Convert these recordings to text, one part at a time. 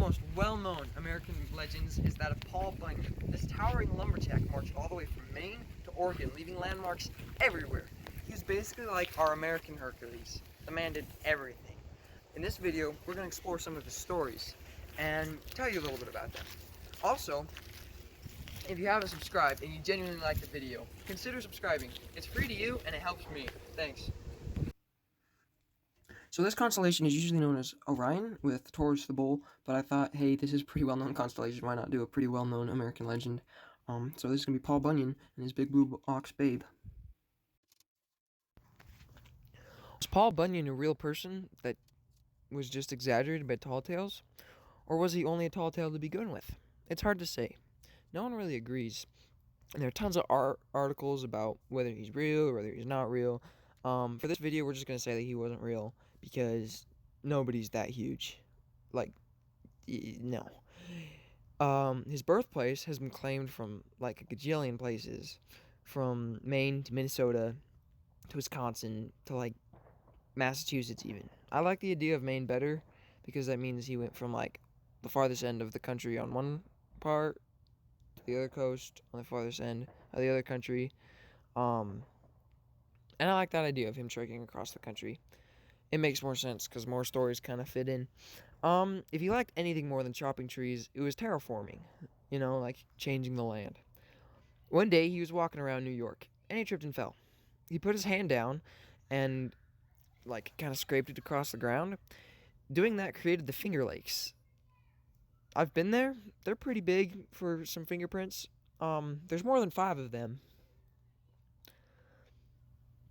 most well-known American legends is that of Paul Bunyan. This towering lumberjack marched all the way from Maine to Oregon, leaving landmarks everywhere. He was basically like our American Hercules. The man did everything. In this video, we're going to explore some of his stories and tell you a little bit about them. Also, if you haven't subscribed and you genuinely like the video, consider subscribing. It's free to you and it helps me. Thanks. So this constellation is usually known as Orion, with Taurus the bull, but I thought, hey, this is a pretty well-known constellation, why not do a pretty well-known American legend? So this is going to be Paul Bunyan and his big blue ox babe. Was Paul Bunyan a real person that was just exaggerated by tall tales? Or was he only a tall tale to begin with? It's hard to say. No one really agrees. And there are tons of articles about whether he's real or whether he's not real. For this video, we're just going to say that he wasn't real because nobody's that huge. Like, no. His birthplace has been claimed from like a gajillion places. From Maine to Minnesota to Wisconsin to like Massachusetts even. I like the idea of Maine better because that means he went from like the farthest end of the country on one part to the other coast on the farthest end of the other country. And I like that idea of him trekking across the country. It makes more sense because more stories kind of fit in. If he liked anything more than chopping trees, it was terraforming. You know, like changing the land. One day he was walking around New York and he tripped and fell. He put his hand down and like kind of scraped it across the ground. Doing that created the Finger Lakes. I've been there. They're pretty big for some fingerprints. There's more than 5 of them.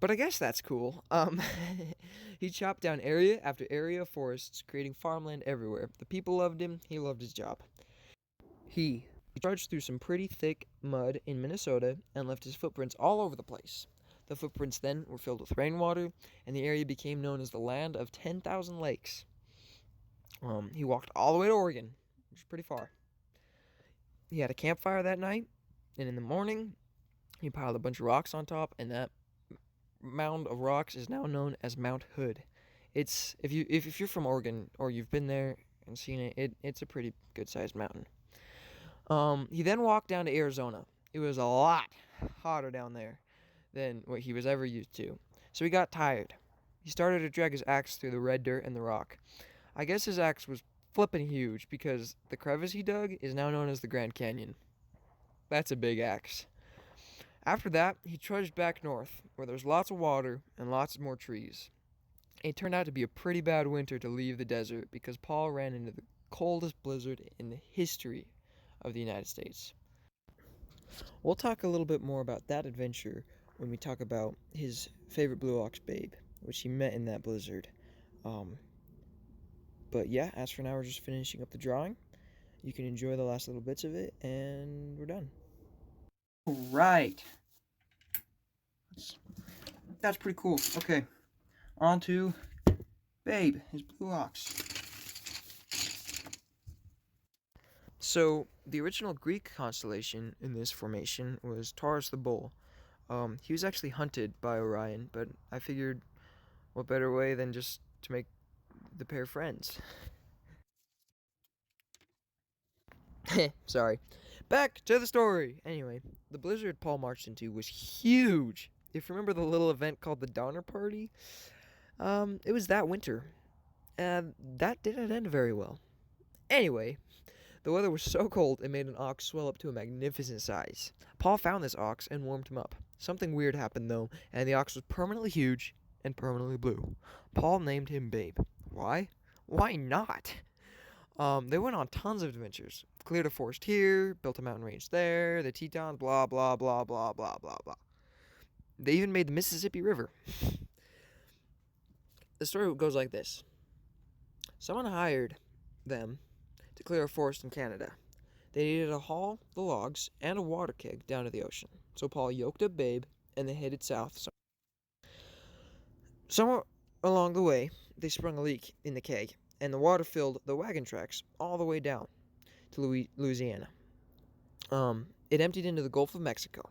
But I guess that's cool. He chopped down area after area of forests, creating farmland everywhere. The people loved him. He loved his job. He trudged through some pretty thick mud in Minnesota and left his footprints all over the place. The footprints then were filled with rainwater, and the area became known as the land of 10,000 lakes. He walked all the way to Oregon, which is pretty far. He had a campfire that night, and in the morning, he piled a bunch of rocks on top, and that mound of rocks is now known as Mount Hood. It's if you're from Oregon or you've been there and seen it's a pretty good sized mountain. He then walked down to Arizona. It was a lot hotter down there than what he was ever used to. So he got tired. He started to drag his axe through the red dirt and the rock. I guess his axe was flipping huge because the crevice he dug is now known as the Grand Canyon. That's a big axe. After that, he trudged back north, where there's lots of water and lots more trees. It turned out to be a pretty bad winter to leave the desert because Paul ran into the coldest blizzard in the history of the United States. We'll talk a little bit more about that adventure when we talk about his favorite blue ox babe, which he met in that blizzard. But yeah, as for now, we're just finishing up the drawing. You can enjoy the last little bits of it, and we're done. Right. That's pretty cool. Okay. On to Babe, his blue ox. So, the original Greek constellation in this formation was Taurus the bull. He was actually hunted by Orion, but I figured what better way than just to make the pair friends. Sorry. Back to the story. Anyway, the blizzard Paul marched into was huge. If you remember the little event called the Donner Party, it was that winter. And that didn't end very well. Anyway, the weather was so cold it made an ox swell up to a magnificent size. Paul found this ox and warmed him up. Something weird happened though, and the ox was permanently huge and permanently blue. Paul named him Babe. Why? Why not? They went on tons of adventures. Cleared a forest here, built a mountain range there, the Tetons, blah, blah, blah, blah, blah, blah, blah. They even made the Mississippi River. The story goes like this. Someone hired them to clear a forest in Canada. They needed to haul the logs and a water keg down to the ocean. So Paul yoked up Babe, and they headed south. Somewhere along the way, they sprung a leak in the keg, and the water filled the wagon tracks all the way down to Louisiana. It emptied into the Gulf of Mexico.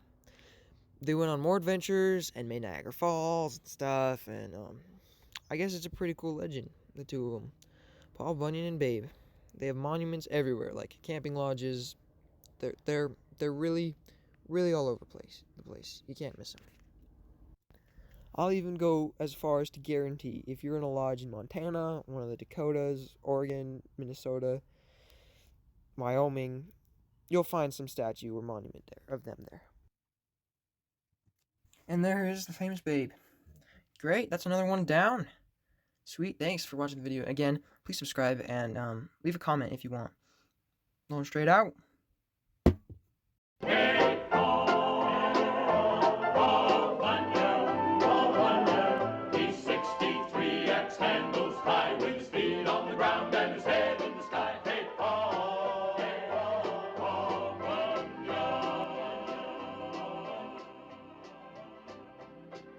They went on more adventures and made Niagara Falls and stuff, and I guess it's a pretty cool legend, the two of them. Paul Bunyan and Babe. They have monuments everywhere, like camping lodges. They're really, really all over the place. You can't miss them. I'll even go as far as to guarantee if you're in a lodge in Montana, one of the Dakotas, Oregon, Minnesota, Wyoming, you'll find some statue or monument there of them there. And there is the famous babe. Great, that's another one down. Sweet, thanks for watching the video. Again, please subscribe and leave a comment if you want. Going straight out.